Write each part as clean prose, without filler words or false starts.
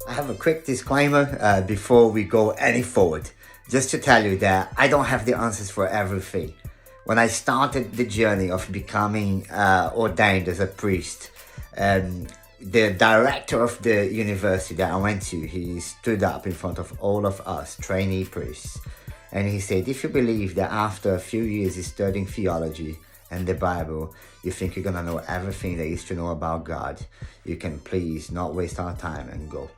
I have a quick disclaimer before we go any forward. Just to tell you that I don't have the answers for everything. When I started the journey of becoming ordained as a priest, the director of the university that I went to, he stood up in front of all of us trainee priests, and he said, if you believe that after a few years studying theology and the Bible, you think you're gonna know everything there is to know about God, you can please not waste our time and go.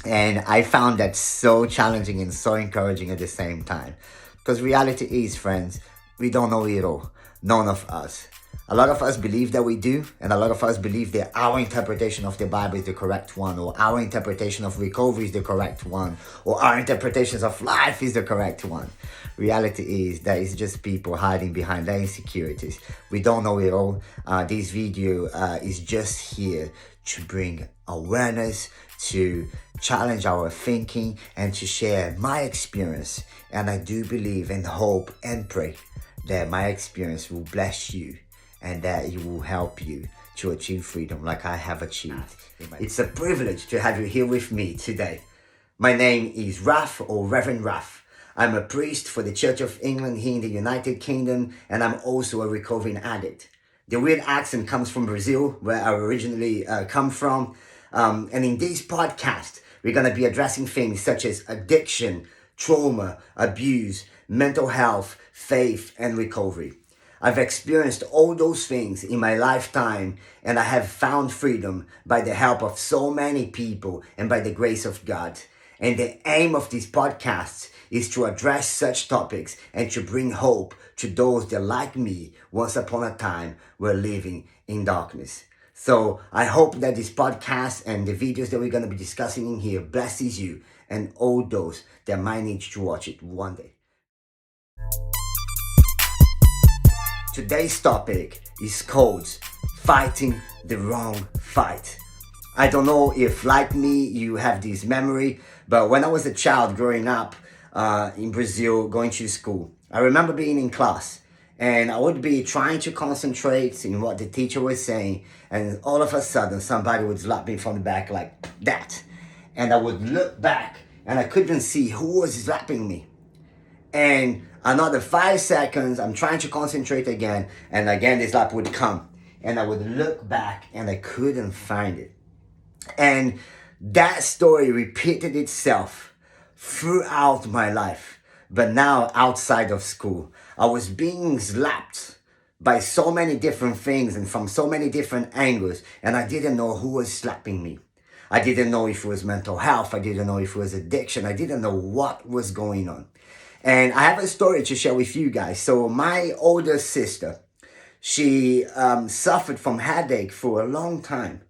And I found that so challenging and so encouraging at the same time. Because reality is, friends, we don't know it all. None of us. A lot of us believe that we do, and a lot of us believe that our interpretation of the Bible is the correct one, or our interpretation of recovery is the correct one, or our interpretations of life is the correct one. Reality is that it's just people hiding behind their insecurities. We don't know it all. This video is just here to bring awareness, to challenge our thinking, and to share my experience. And I do believe and hope and pray that my experience will bless you and that it will help you to achieve freedom like I have achieved. It's a privilege to have you here with me today. My name is Raff, or Rev Raff. I'm a priest for the Church of England here in the United Kingdom, and I'm also a recovering addict. The weird accent comes from Brazil, where I originally come from. And in this podcast, we're going to be addressing things such as addiction, trauma, abuse, mental health, faith, and recovery. I've experienced all those things in my lifetime, and I have found freedom by the help of so many people and by the grace of God. And the aim of this podcast is to address such topics and to bring hope to those that, like me, once upon a time were living in darkness. So I hope that this podcast and the videos that we're going to be discussing in here blesses you and all those that might need to watch it one day. Today's topic is called Fighting the Wrong Fight. I don't know if, like me, you have this memory, but when I was a child growing up in Brazil, going to school, I remember being in class and I would be trying to concentrate in what the teacher was saying, and all of a sudden somebody would slap me from the back like that. And I would look back and I couldn't see who was slapping me. And another 5 seconds, I'm trying to concentrate again, and again the slap would come. And I would look back and I couldn't find it. And that story repeated itself throughout my life. But now outside of school, I was being slapped by so many different things and from so many different angles, and I didn't know who was slapping me. I didn't know if it was mental health. I didn't know if it was addiction. I didn't know what was going on. And I have a story to share with you guys. So my older sister, she suffered from headache for a long time.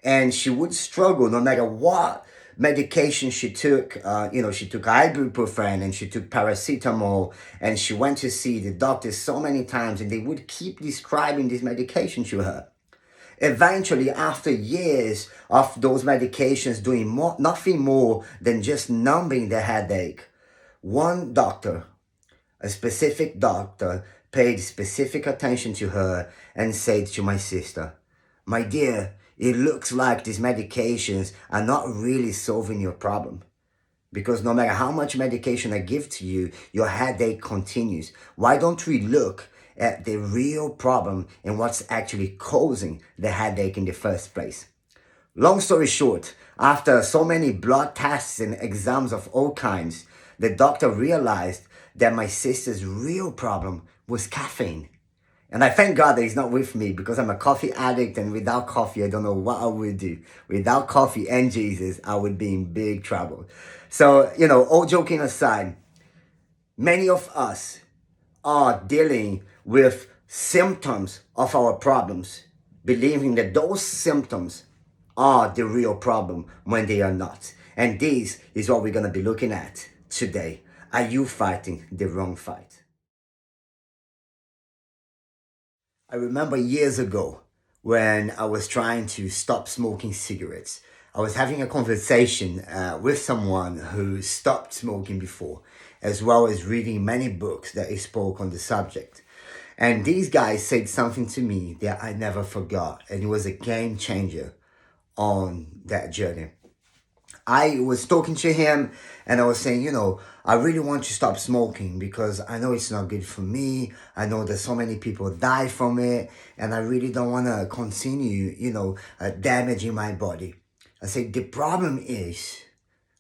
And she would struggle no matter what medication she took. She took ibuprofen and she took paracetamol. And she went to see the doctor so many times, and they would keep describing this medication to her. Eventually, after years of those medications doing nothing more than just numbing the headache, one doctor, a specific doctor, paid specific attention to her and said to my sister, "My dear, it looks like these medications are not really solving your problem. Because no matter how much medication I give to you, your headache continues. Why don't we look at the real problem and what's actually causing the headache in the first place?" Long story short, after so many blood tests and exams of all kinds, the doctor realized that my sister's real problem was caffeine. And I thank God that he's not with me, because I'm a coffee addict, and without coffee, I don't know what I would do. Without coffee and Jesus, I would be in big trouble. So, all joking aside, many of us are dealing with symptoms of our problems, believing that those symptoms are the real problem when they are not. And this is what we're going to be looking at today. Are you fighting the wrong fight? I remember years ago when I was trying to stop smoking cigarettes. I was having a conversation with someone who stopped smoking before, as well as reading many books that spoke on the subject. And these guys said something to me that I never forgot, and it was a game changer on that journey. I was talking to him and I was saying, I really want to stop smoking because I know it's not good for me. I know that so many people die from it and I really don't want to continue, damaging my body. I said, the problem is,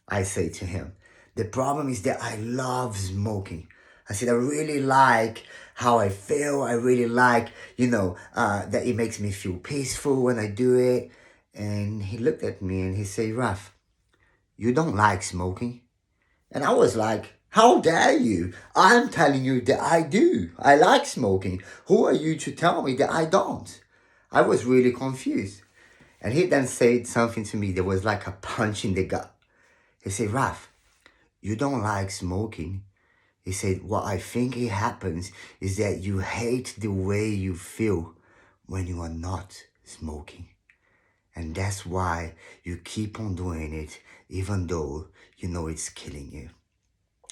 I say to him, the problem is that I love smoking. I said, I really like how I feel. I really like, that it makes me feel peaceful when I do it. And he looked at me and he said, Raff, you don't like smoking? And I was like, how dare you? I'm telling you that I do. I like smoking. Who are you to tell me that I don't? I was really confused. And he then said something to me that was like a punch in the gut. He said, Raff, you don't like smoking. He said, what I think it happens is that you hate the way you feel when you are not smoking. And that's why you keep on doing it, even though you know it's killing you.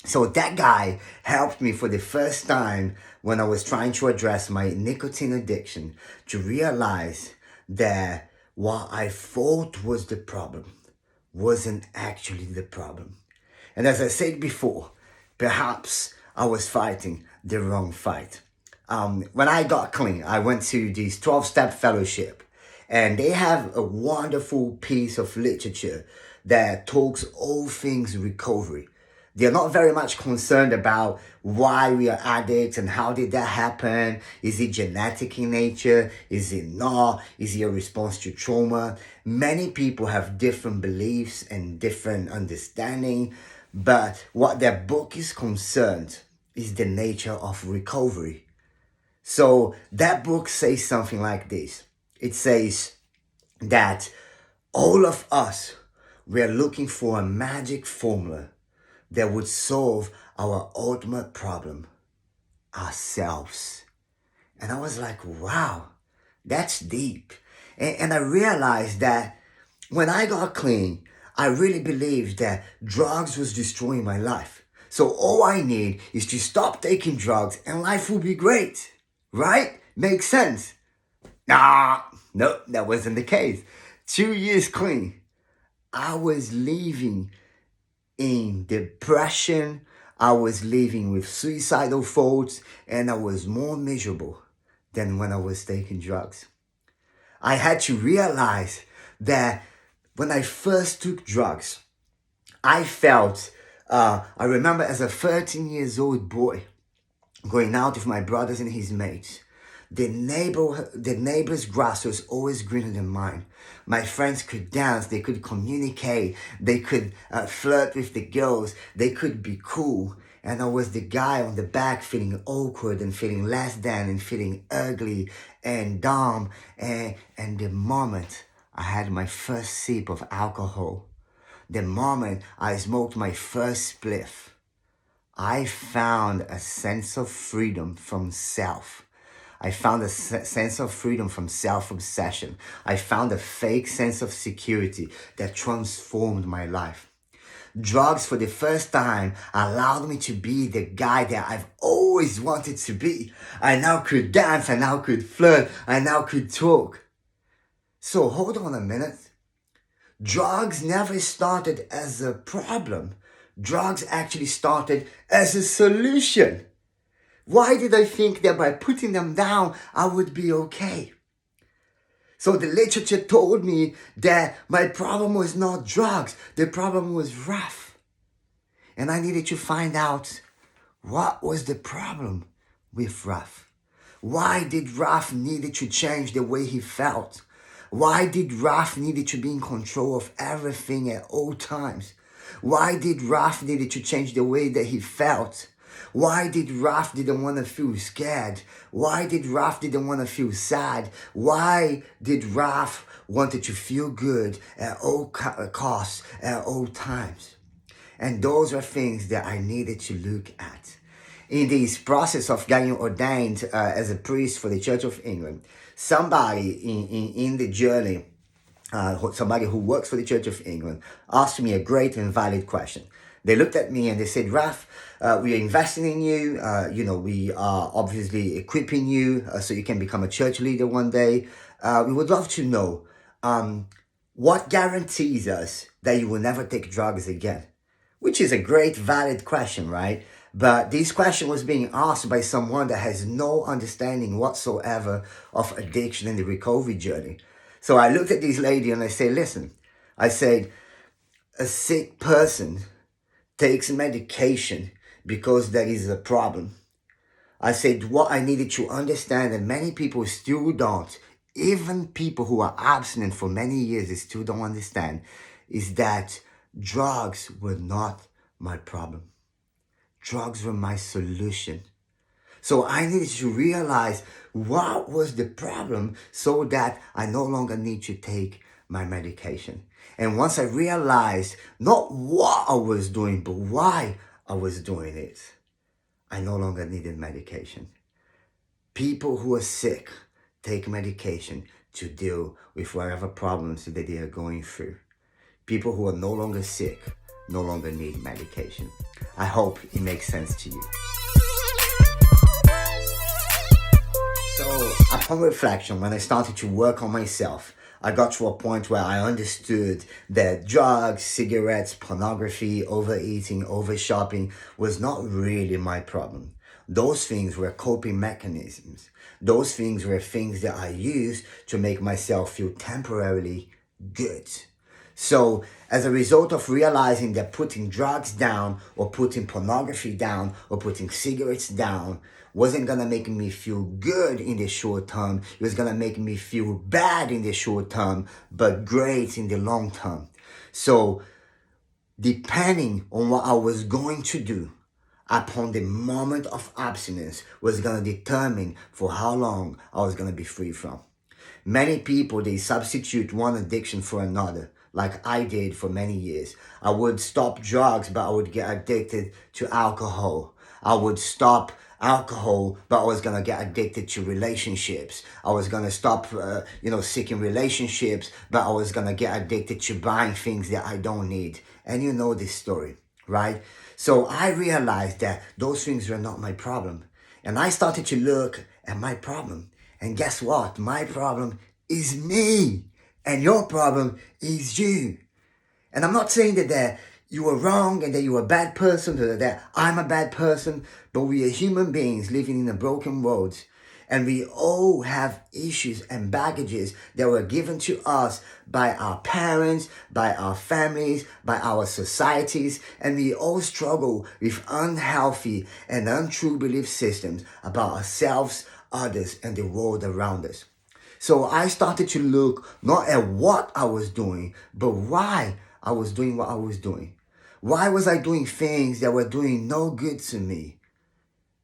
So that guy helped me for the first time when I was trying to address my nicotine addiction to realize that what I thought was the problem wasn't actually the problem. And as I said before, perhaps I was fighting the wrong fight. When I got clean, I went to this 12-step fellowship. And they have a wonderful piece of literature that talks all things recovery. They're not very much concerned about why we are addicts and how did that happen. Is it genetic in nature? Is it not? Is it a response to trauma? Many people have different beliefs and different understanding, but what their book is concerned is the nature of recovery. So that book says something like this. It says that all of us, we are looking for a magic formula that would solve our ultimate problem, ourselves. And I was like, wow, that's deep. And I realized that when I got clean, I really believed that drugs was destroying my life. So all I need is to stop taking drugs and life will be great, right? Makes sense. No, that wasn't the case. 2 years clean, I was living in depression. I was living with suicidal thoughts, and I was more miserable than when I was taking drugs. I had to realize that when I first took drugs, I felt, I remember as a 13 years old boy going out with my brothers and his mates. The neighbor's grass was always greener than mine. My friends could dance, they could communicate, they could flirt with the girls, they could be cool. And I was the guy on the back feeling awkward and feeling less than and feeling ugly and dumb. And the moment I had my first sip of alcohol, the moment I smoked my first spliff, I found a sense of freedom from self. I found a sense of freedom from self-obsession. I found a fake sense of security that transformed my life. Drugs, for the first time, allowed me to be the guy that I've always wanted to be. I now could dance, I now could flirt, I now could talk. So hold on a minute. Drugs never started as a problem. Drugs actually started as a solution. Why did I think that by putting them down, I would be okay? So the literature told me that my problem was not drugs. The problem was Raff. And I needed to find out what was the problem with Raff. Why did Raff needed to change the way he felt? Why did Raff needed to be in control of everything at all times? Why did Raff needed to change the way that he felt? Why did Raff didn't want to feel scared? Why did Raff didn't want to feel sad? Why did Raff wanted to feel good at all costs, at all times? And those are things that I needed to look at. In this process of getting ordained as a priest for the Church of England, somebody in the journey, somebody who works for the Church of England, asked me a great and valid question. They looked at me and they said, Raff, we are investing in you. We are obviously equipping you so you can become a church leader one day. We would love to know what guarantees us that you will never take drugs again? Which is a great, valid question, right? But this question was being asked by someone that has no understanding whatsoever of addiction and the recovery journey. So I looked at this lady and I said, listen, I said, a sick person takes medication because there is a problem. I said, what I needed to understand, and many people still don't, even people who are abstinent for many years, they still don't understand, is that drugs were not my problem. Drugs were my solution. So I needed to realize what was the problem so that I no longer need to take my medication. And once I realized not what I was doing, but why I was doing it, I no longer needed medication. People who are sick take medication to deal with whatever problems that they are going through. People who are no longer sick no longer need medication. I hope it makes sense to you. So, upon reflection, when I started to work on myself, I got to a point where I understood that drugs, cigarettes, pornography, overeating, overshopping was not really my problem. Those things were coping mechanisms. Those things were things that I used to make myself feel temporarily good. So as a result of realizing that putting drugs down or putting pornography down or putting cigarettes down wasn't going to make me feel good in the short term, it was going to make me feel bad in the short term, but great in the long term. So depending on what I was going to do upon the moment of abstinence was going to determine for how long I was going to be free from. Many people, they substitute one addiction for another, like I did for many years. I would stop drugs, but I would get addicted to alcohol. I would stop alcohol, but I was going to get addicted to relationships. I was going to stop, seeking relationships, but I was going to get addicted to buying things that I don't need. And you know this story, right? So I realized that those things were not my problem. And I started to look at my problem. And guess what? My problem is me. And your problem is you. And I'm not saying that you are wrong and that you're a bad person, or that I'm a bad person, but we are human beings living in a broken world. And we all have issues and baggages that were given to us by our parents, by our families, by our societies. And we all struggle with unhealthy and untrue belief systems about ourselves, others, and the world around us. So I started to look not at what I was doing, but why I was doing what I was doing. Why was I doing things that were doing no good to me?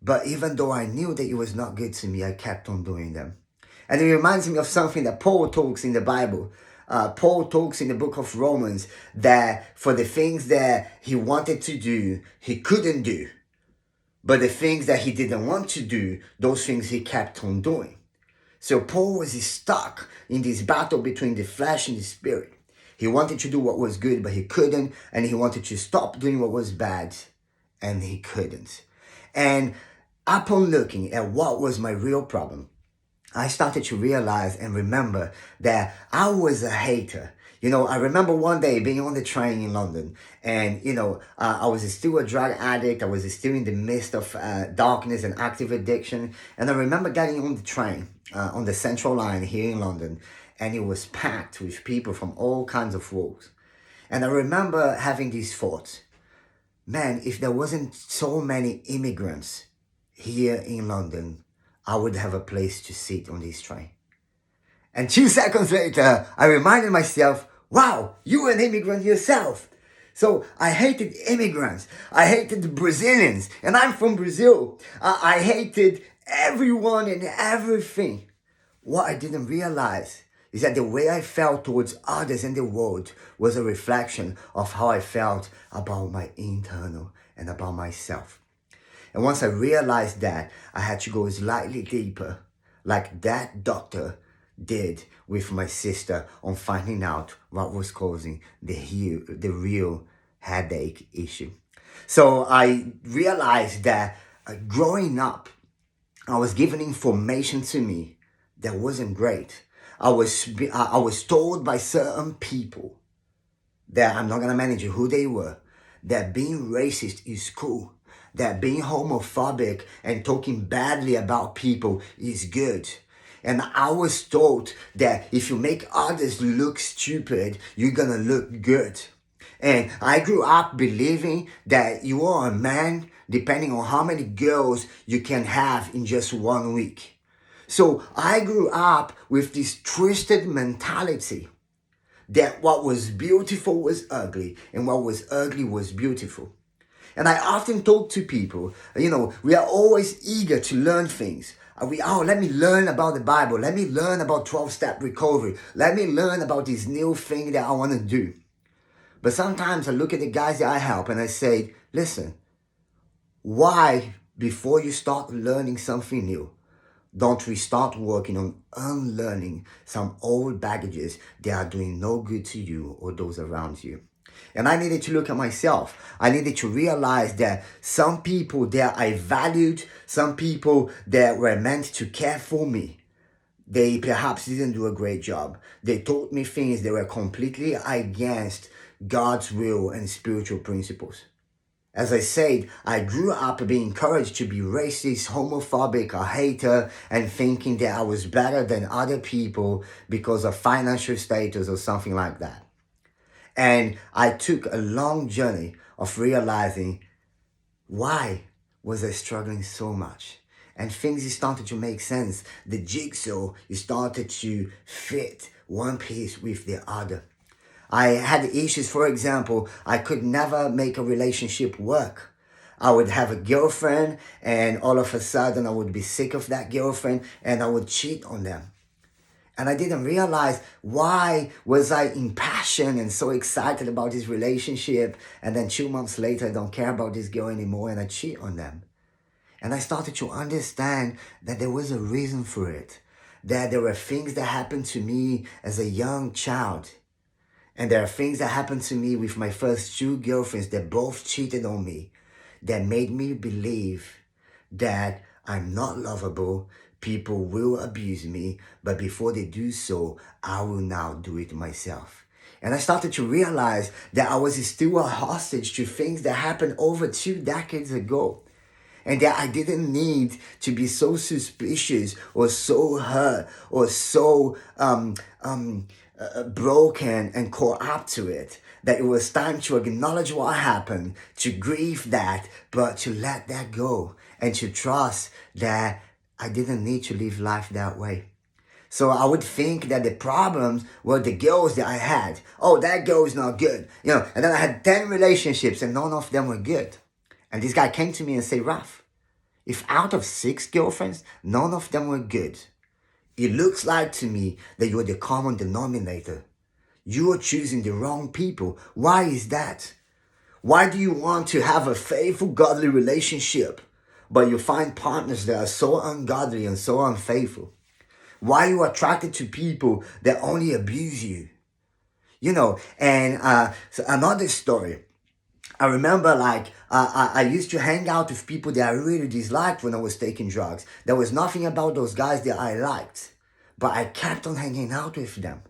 But even though I knew that it was not good to me, I kept on doing them. And it reminds me of something that Paul talks in the Bible. Paul talks in the book of Romans that for the things that he wanted to do, he couldn't do. But the things that he didn't want to do, those things he kept on doing. So Paul was stuck in this battle between the flesh and the spirit. He wanted to do what was good, but he couldn't. And he wanted to stop doing what was bad, and he couldn't. And upon looking at what was my real problem, I started to realize and remember that I was a hater. I remember one day being on the train in London and, I was still a drug addict. I was still in the midst of darkness and active addiction. And I remember getting on the train on the Central Line here in London, and it was packed with people from all kinds of walks. And I remember having these thoughts, man, if there wasn't so many immigrants here in London, I would have a place to sit on this train. And 2 seconds later, I reminded myself, wow, you were an immigrant yourself. So I hated immigrants. I hated the Brazilians. And I'm from Brazil. I hated everyone and everything. What I didn't realize is that the way I felt towards others in the world was a reflection of how I felt about my internal and about myself. And once I realized that, I had to go slightly deeper, like that doctor did with my sister on finding out what was causing the real headache issue. So I realized that growing up, I was given information to me that wasn't great. I was told by certain people that I'm not going to manage who they were, that being racist is cool, that being homophobic and talking badly about people is good. And I was told that if you make others look stupid, you're gonna look good. And I grew up believing that you are a man depending on how many girls you can have in just 1 week. So I grew up with this twisted mentality that what was beautiful was ugly and what was ugly was beautiful. And I often talk to people, we are always eager to learn things. Let me learn about the Bible. Let me learn about 12-step recovery. Let me learn about this new thing that I want to do. But sometimes I look at the guys that I help and I say, listen, why, before you start learning something new, don't we start working on unlearning some old baggages that are doing no good to you or those around you? And I needed to look at myself. I needed to realize that some people that I valued, some people that were meant to care for me, they perhaps didn't do a great job. They taught me things that were completely against God's will and spiritual principles. As I said, I grew up being encouraged to be racist, homophobic, a hater, and thinking that I was better than other people because of financial status or something like that. And I took a long journey of realizing, why was I struggling so much? And things started to make sense. The jigsaw started to fit one piece with the other. I had issues, for example, I could never make a relationship work. I would have a girlfriend and all of a sudden I would be sick of that girlfriend and I would cheat on them. And I didn't realize, why was I impassioned and so excited about this relationship, and then 2 months later I don't care about this girl anymore and I cheat on them. And I started to understand that there was a reason for it. That there were things that happened to me as a young child. And there are things that happened to me with my first 2 girlfriends that both cheated on me, that made me believe that I'm not lovable, people will abuse me, but before they do so, I will now do it myself. And I started to realize that I was still a hostage to things that happened over 2 decades ago. And that I didn't need to be so suspicious or so hurt or so broken and caught up to it. That it was time to acknowledge what happened, to grieve that, but to let that go and to trust that I didn't need to live life that way. So I would think that the problems were the girls that I had. Oh, that girl is not good. And then I had 10 relationships and none of them were good. And this guy came to me and said, Raff, if out of 6 girlfriends, none of them were good, it looks like to me that you're the common denominator. You are choosing the wrong people. Why is that? Why do you want to have a faithful, godly relationship, but you find partners that are so ungodly and so unfaithful? Why are you attracted to people that only abuse you? So another story. I remember I used to hang out with people that I really disliked when I was taking drugs. There was nothing about those guys that I liked, but I kept on hanging out with them.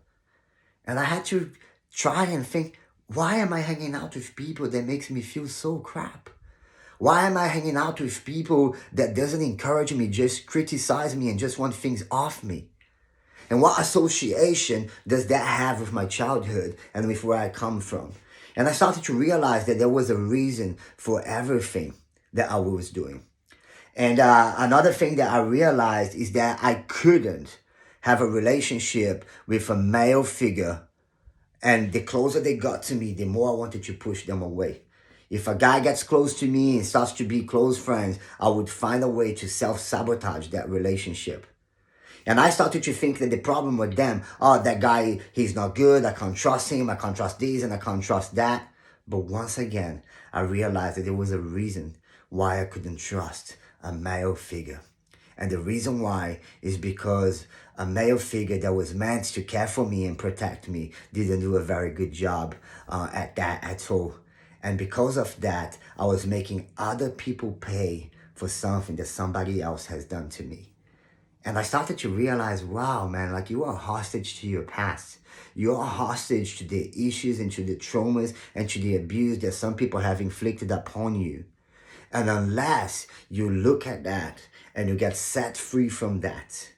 And I had to try and think, why am I hanging out with people that makes me feel so crap? Why am I hanging out with people that doesn't encourage me, just criticize me and just want things off me? And what association does that have with my childhood and with where I come from? And I started to realize that there was a reason for everything that I was doing. And another thing that I realized is that I couldn't have a relationship with a male figure. And the closer they got to me, the more I wanted to push them away. If a guy gets close to me and starts to be close friends, I would find a way to self-sabotage that relationship. And I started to think that the problem with them, that guy, he's not good, I can't trust him, I can't trust this and I can't trust that. But once again, I realized that there was a reason why I couldn't trust a male figure. And the reason why is because a male figure that was meant to care for me and protect me didn't do a very good job at that at all. And because of that, I was making other people pay for something that somebody else has done to me. And I started to realize, wow, man, like you are hostage to your past. You are hostage to the issues and to the traumas and to the abuse that some people have inflicted upon you. And unless you look at that and you get set free from that,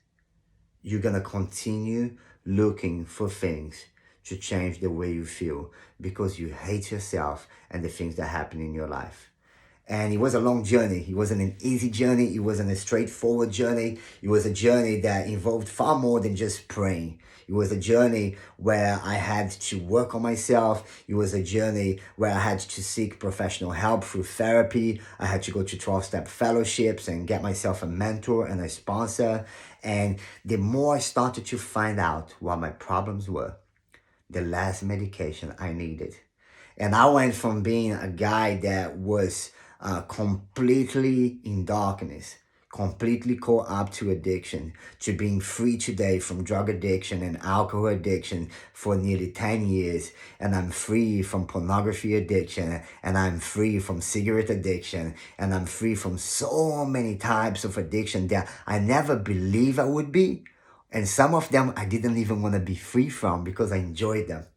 you're going to continue looking for things to change the way you feel because you hate yourself and the things that happen in your life. And it was a long journey. It wasn't an easy journey. It wasn't a straightforward journey. It was a journey that involved far more than just praying. It was a journey where I had to work on myself. It was a journey where I had to seek professional help through therapy. I had to go to 12-step fellowships and get myself a mentor and a sponsor. And the more I started to find out what my problems were, the less medication I needed. And I went from being a guy that was completely in darkness, completely caught up to addiction, to being free today from drug addiction and alcohol addiction for nearly 10 years. And I'm free from pornography addiction, and I'm free from cigarette addiction, and I'm free from so many types of addiction that I never believed I would be. And some of them I didn't even want to be free from because I enjoyed them.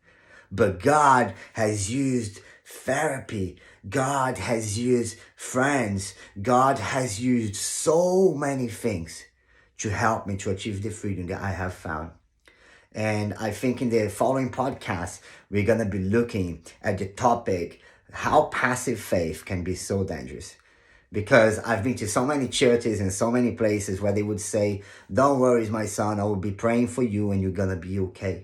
But God has used therapy. God has used friends. God has used so many things to help me to achieve the freedom that I have found. And I think in the following podcast, we're going to be looking at the topic, how passive faith can be so dangerous. Because I've been to so many churches and so many places where they would say, don't worry, my son, I will be praying for you and you're going to be okay.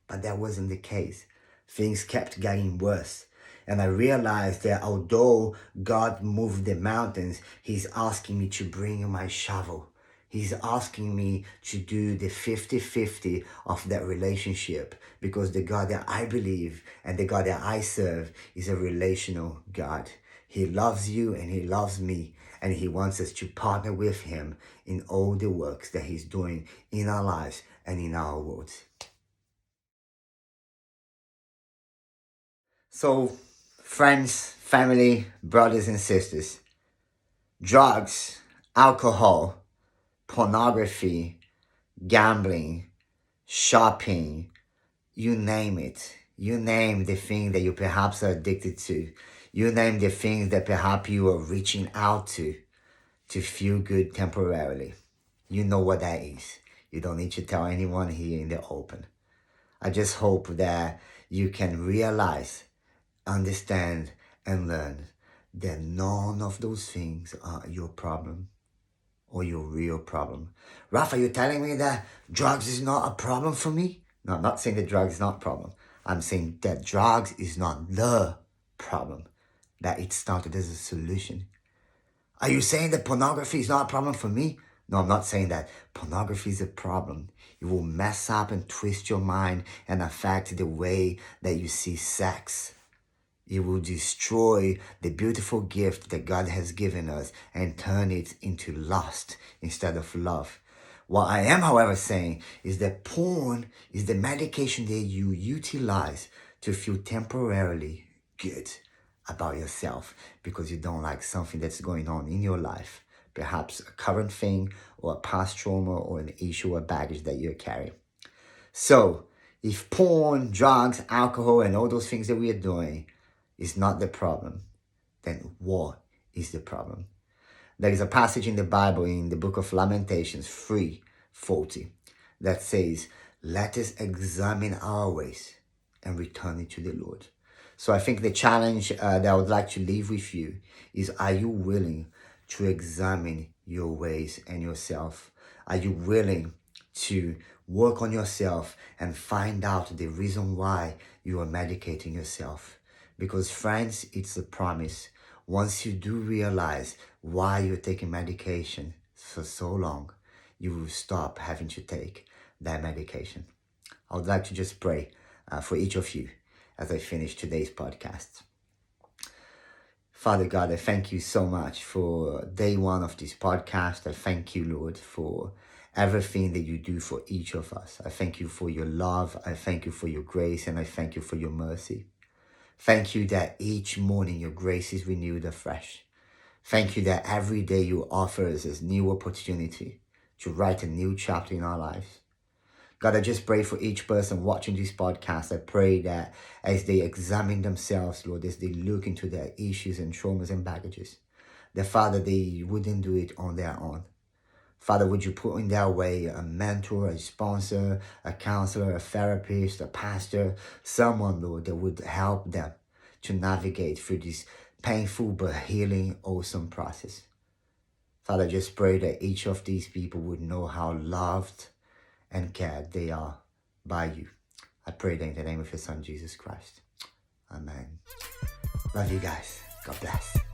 But that wasn't the case. Things kept getting worse. And I realized that although God moved the mountains, He's asking me to bring my shovel. He's asking me to do the 50-50 of that relationship, because the God that I believe and the God that I serve is a relational God. He loves you and He loves me, and He wants us to partner with Him in all the works that He's doing in our lives and in our world. So, friends, family, brothers and sisters, drugs, alcohol, pornography, gambling, shopping, you name it. You name the thing that you perhaps are addicted to. You name the things that perhaps you are reaching out to feel good temporarily. You know what that is. You don't need to tell anyone here in the open. I just hope that you can realize, understand, and learn that none of those things are your problem or your real problem. Raff, are you telling me that drugs is not a problem for me? No, I'm not saying that drugs is not a problem. I'm saying that drugs is not the problem, that it started as a solution. Are you saying that pornography is not a problem for me? No, I'm not saying that. Pornography is a problem. It will mess up and twist your mind and affect the way that you see sex. It will destroy the beautiful gift that God has given us and turn it into lust instead of love. What I am, however, saying is that porn is the medication that you utilize to feel temporarily good about yourself because you don't like something that's going on in your life. Perhaps a current thing or a past trauma or an issue or baggage that you're carrying. So, if porn, drugs, alcohol, and all those things that we are doing is not the problem, then what is the problem? There is a passage in the Bible in the book of Lamentations 3:40 that says, let us examine our ways and return it to the Lord. So I think the challenge that I would like to leave with you is, are you willing to examine your ways and yourself? Are you willing to work on yourself and find out the reason why you are medicating yourself? Because friends, it's a promise. Once you do realize why you're taking medication for so long, you will stop having to take that medication. I would like to just pray for each of you as I finish today's podcast. Father God, I thank you so much for day one of this podcast. I thank you, Lord, for everything that you do for each of us. I thank you for your love. I thank you for your grace, and I thank you for your mercy. Thank you that each morning your grace is renewed afresh. Thank you that every day you offer us a new opportunity to write a new chapter in our lives. God, I just pray for each person watching this podcast. I pray that as they examine themselves, Lord, as they look into their issues and traumas and baggages, that, Father, they wouldn't do it on their own. Father, would you put in their way a mentor, a sponsor, a counselor, a therapist, a pastor, someone, Lord, that would help them to navigate through this painful but healing, awesome process. Father, I just pray that each of these people would know how loved and cared they are by you. I pray that in the name of your Son, Jesus Christ. Amen. Love you guys. God bless.